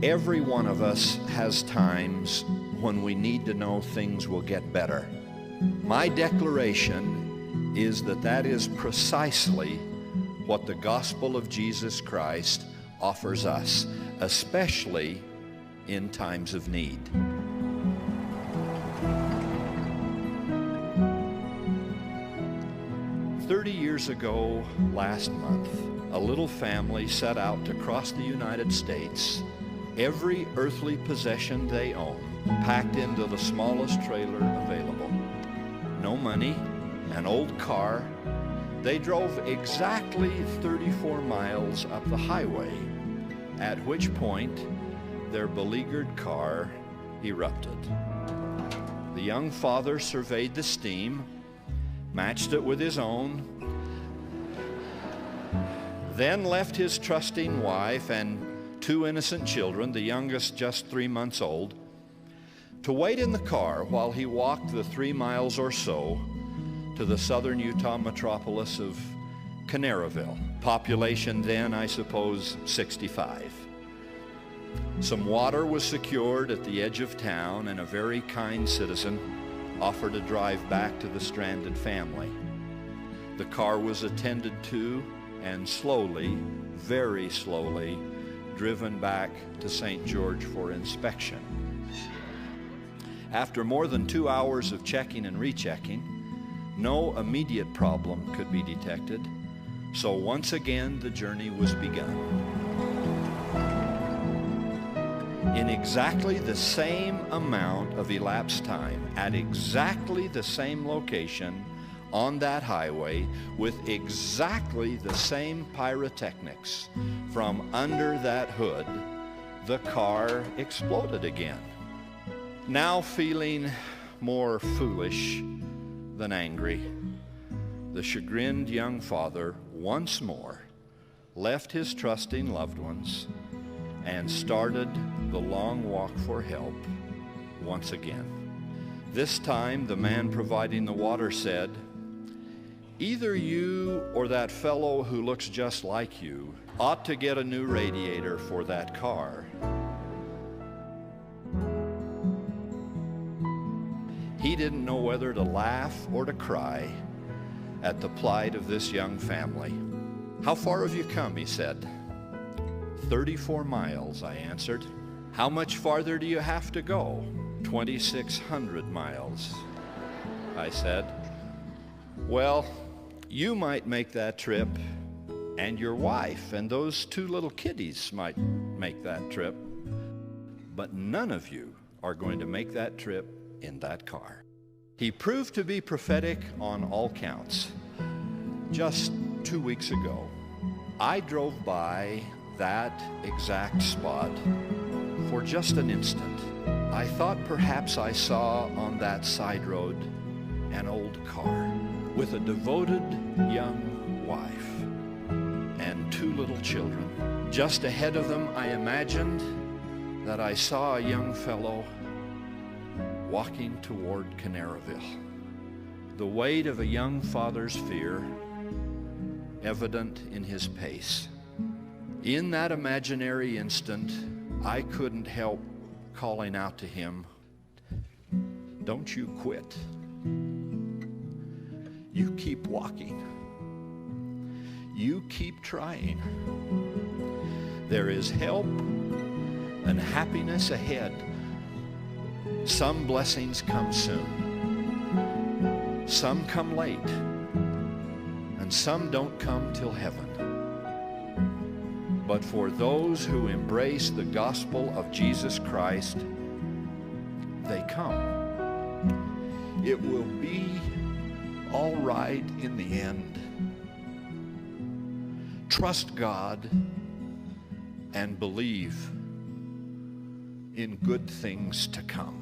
Every one of us has times when we need to know things will get better. My declaration is that is precisely what the gospel of Jesus Christ offers us, especially in times of need. "30 years ago, last month, a little family set out to cross the United States. Every earthly possession they own packed into the smallest trailer available. No money, an old car. They drove exactly 34 miles up the highway, at which point their beleaguered car erupted. The young father surveyed the steam, matched it with his own, then left his trusting wife and 2 innocent children, the youngest just 3 months old, to wait in the car while he walked the 3 miles or so to the southern Utah metropolis of Canaryville. Population then, I suppose, 65. Some water was secured at the edge of town, and a very kind citizen offered a drive back to the stranded family. The car was attended to and slowly, very slowly, driven back to St. George for inspection. After more than 2 hours of checking and rechecking, no immediate problem could be detected, so once again the journey was begun. In exactly the same amount of elapsed time, at exactly the same location, on that highway, with exactly the same pyrotechnics, from under that hood, the car exploded again. Now feeling more foolish than angry, the chagrined young father once more left his trusting loved ones and started the long walk for help once again. This time, the man providing the water said, "Either you or that fellow who looks just like you ought to get a new radiator for that car." He didn't know whether to laugh or to cry at the plight of this young family. "How far have you come?" he said. 34 miles, I answered. "How much farther do you have to go?" 2,600 miles, I said. "Well, you might make that trip, and your wife and those 2 little kiddies might make that trip, but none of you are going to make that trip in that car." He proved to be prophetic on all counts. Just 2 weeks ago, I drove by that exact spot for just an instant. I thought perhaps I saw on that side road an old car with a devoted young wife and 2 little children. Just ahead of them, I imagined that I saw a young fellow walking toward Canaryville, the weight of a young father's fear evident in his pace. In that imaginary instant, I couldn't help calling out to him, "Don't you quit. You keep walking. You keep trying. There is help and happiness ahead. Some blessings come soon. Some come late. And some don't come till heaven. But for those who embrace the gospel of Jesus Christ, they come. It will be all right in the end. Trust God and believe in good things to come."